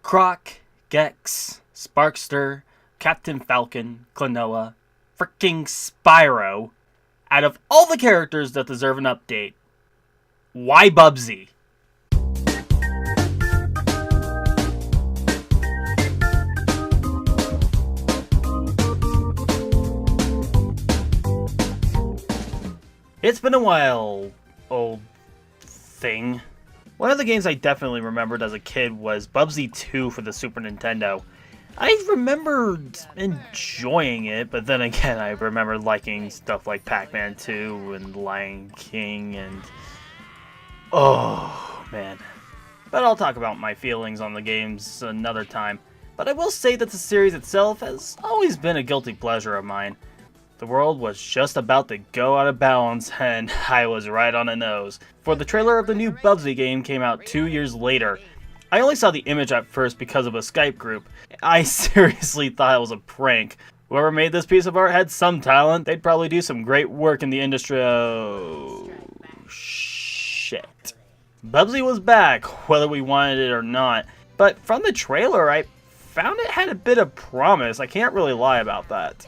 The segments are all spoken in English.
Croc, Gex, Sparkster, Captain Falcon, Klonoa, freaking Spyro. Out of all the characters that deserve an update, why Bubsy? It's been a while, old thing. One of the games I definitely remembered as a kid was Bubsy 2 for the Super Nintendo. I remembered enjoying it, but then again, I remember liking stuff like Pac-Man 2 and Lion King and... oh, man. But I'll talk about my feelings on the games another time. But I will say that the series itself has always been a guilty pleasure of mine. The world was just about to go out of balance, and I was right on the nose. For the trailer of the new Bubsy game came out 2 years later. I only saw the image at first because of a Skype group. I seriously thought it was a prank. Whoever made this piece of art had some talent. They'd probably do some great work in the industry. Oh, shit. Bubsy was back, whether we wanted it or not. But from the trailer, I found it had a bit of promise. I can't really lie about that.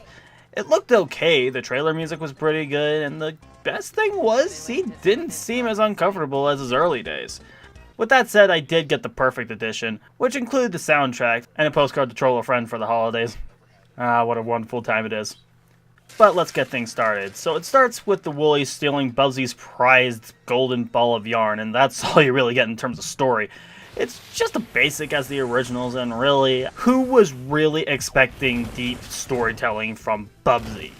It looked okay, the trailer music was pretty good, and the best thing was, he didn't seem as uncomfortable as his early days. With that said, I did get the perfect edition, which included the soundtrack and a postcard to troll a friend for the holidays. Ah, what a wonderful time it is. But let's get things started. So it starts with the Woolies stealing Bubsy's prized golden ball of yarn, and that's all you really get in terms of story. It's just as basic as the originals, and really, who was really expecting deep storytelling from Bubsy?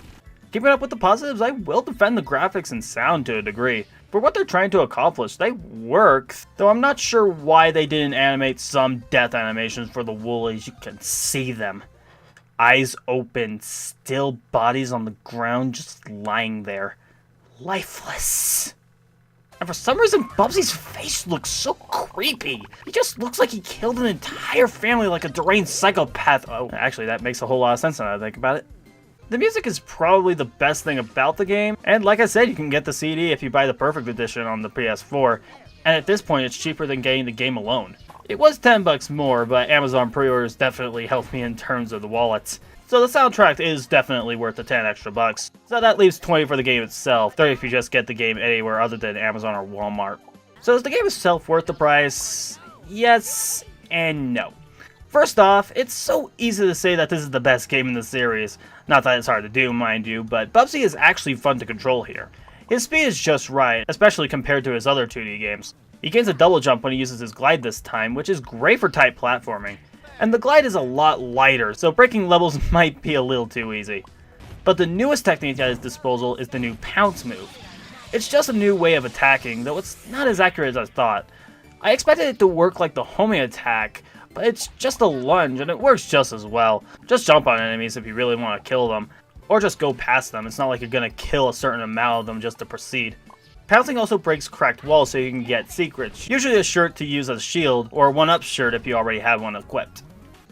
Keeping up with the positives, I will defend the graphics and sound to a degree. For what they're trying to accomplish, they work, though I'm not sure why they didn't animate some death animations for the Woolies. You can see them. Eyes open, still bodies on the ground, just lying there. Lifeless. And for some reason, Bubsy's face looks so creepy. He just looks like he killed an entire family like a deranged psychopath. Oh, actually, that makes a whole lot of sense now that I think about it. The music is probably the best thing about the game, and like I said, you can get the CD if you buy the Perfect Edition on the PS4, and at this point, it's cheaper than getting the game alone. It was $10 more, but Amazon pre-orders definitely helped me in terms of the wallets. So the soundtrack is definitely worth the 10 extra bucks. So that leaves 20 for the game itself, 30 if you just get the game anywhere other than Amazon or Walmart. So is the game itself worth the price? Yes and no. First off, it's so easy to say that this is the best game in the series. Not that it's hard to do, mind you, but Bubsy is actually fun to control here. His speed is just right, especially compared to his other 2D games. He gains a double jump when he uses his glide this time, which is great for tight platforming. And the glide is a lot lighter, so breaking levels might be a little too easy. But the newest technique at his disposal is the new pounce move. It's just a new way of attacking, though it's not as accurate as I thought. I expected it to work like the homing attack, but it's just a lunge and it works just as well. Just jump on enemies if you really want to kill them, or just go past them. It's not like you're going to kill a certain amount of them just to proceed. Pouncing also breaks cracked walls so you can get secrets, usually a shirt to use as a shield, or a 1-up shirt if you already have one equipped.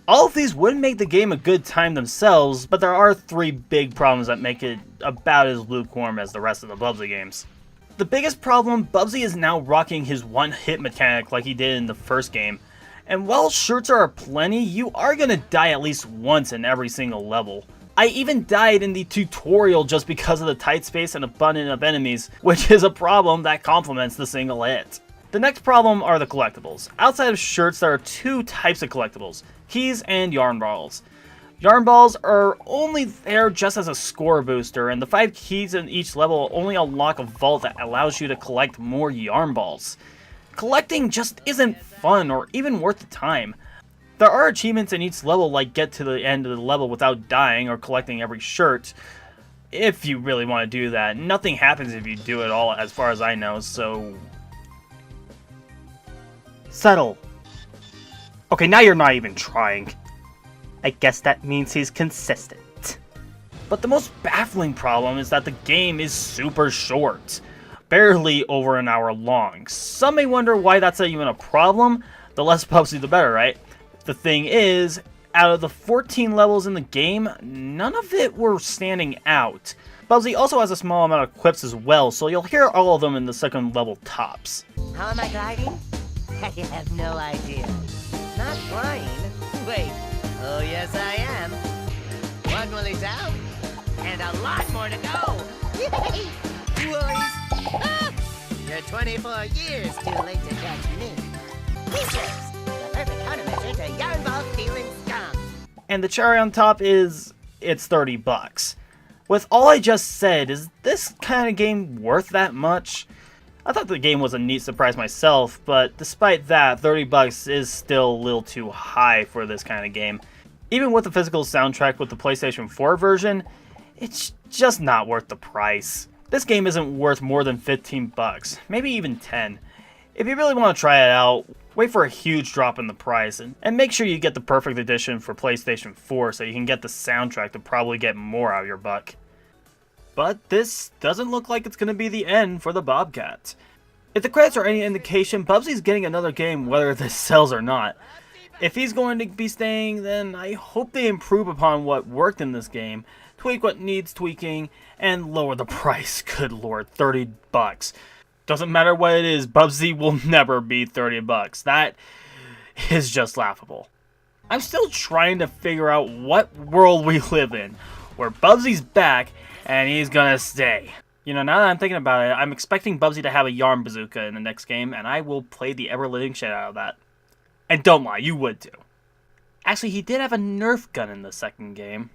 All of these would make the game a good time themselves, but there are 3 big problems that make it about as lukewarm as the rest of the Bubsy games. The biggest problem, Bubsy is now rocking his one-hit mechanic like he did in the first game. And while shirts are plenty, you are gonna die at least once in every single level. I even died in the tutorial just because of the tight space and abundance of enemies, which is a problem that complements the single hit. The next problem are the collectibles. Outside of shirts, there are 2 types of collectibles, keys and yarn balls. Yarn balls are only there just as a score booster, and the 5 keys in each level only unlock a vault that allows you to collect more yarn balls. Collecting just isn't fun or even worth the time. There are achievements in each level like get to the end of the level without dying or collecting every shirt. If you really want to do that. Nothing happens if you do it all as far as I know, so... settle. Okay, now you're not even trying. I guess that means he's consistent. But the most baffling problem is that the game is super short. Barely over an hour long. Some may wonder why that's even a problem. The less Bubsy the better, right? The thing is, out of the 14 levels in the game, none of it were standing out. Bubsy also has a small amount of quips as well, so you'll hear all of them in the second level tops. How am I gliding? I have no idea. Not flying. Wait. Oh, yes, I am. One Woolie's out, and a lot more to go. Yay! Woolies! Ah! You're 24 years too late to catch me. T-shirts, the perfect countermeasure to yarn ball feeling scum. And the cherry on top is, it's 30 bucks. With all I just said, is this kind of game worth that much? I thought the game was a neat surprise myself, but despite that, 30 bucks is still a little too high for this kind of game. Even with the physical soundtrack with the PlayStation 4 version, it's just not worth the price. This game isn't worth more than 15 bucks, maybe even 10. If you really want to try it out, wait for a huge drop in the price, and make sure you get the perfect edition for PlayStation 4 so you can get the soundtrack to probably get more out of your buck. But this doesn't look like it's going to be the end for the Bobcat. If the credits are any indication, Bubsy's getting another game whether this sells or not. If he's going to be staying, then I hope they improve upon what worked in this game, tweak what needs tweaking, and lower the price. Good lord, 30 bucks. Doesn't matter what it is, Bubsy will never be 30 bucks. That is just laughable. I'm still trying to figure out what world we live in, where Bubsy's back and he's gonna stay. You know, now that I'm thinking about it, I'm expecting Bubsy to have a yarn bazooka in the next game, and I will play the ever-living shit out of that. And don't lie, you would too. Actually, he did have a Nerf gun in the second game.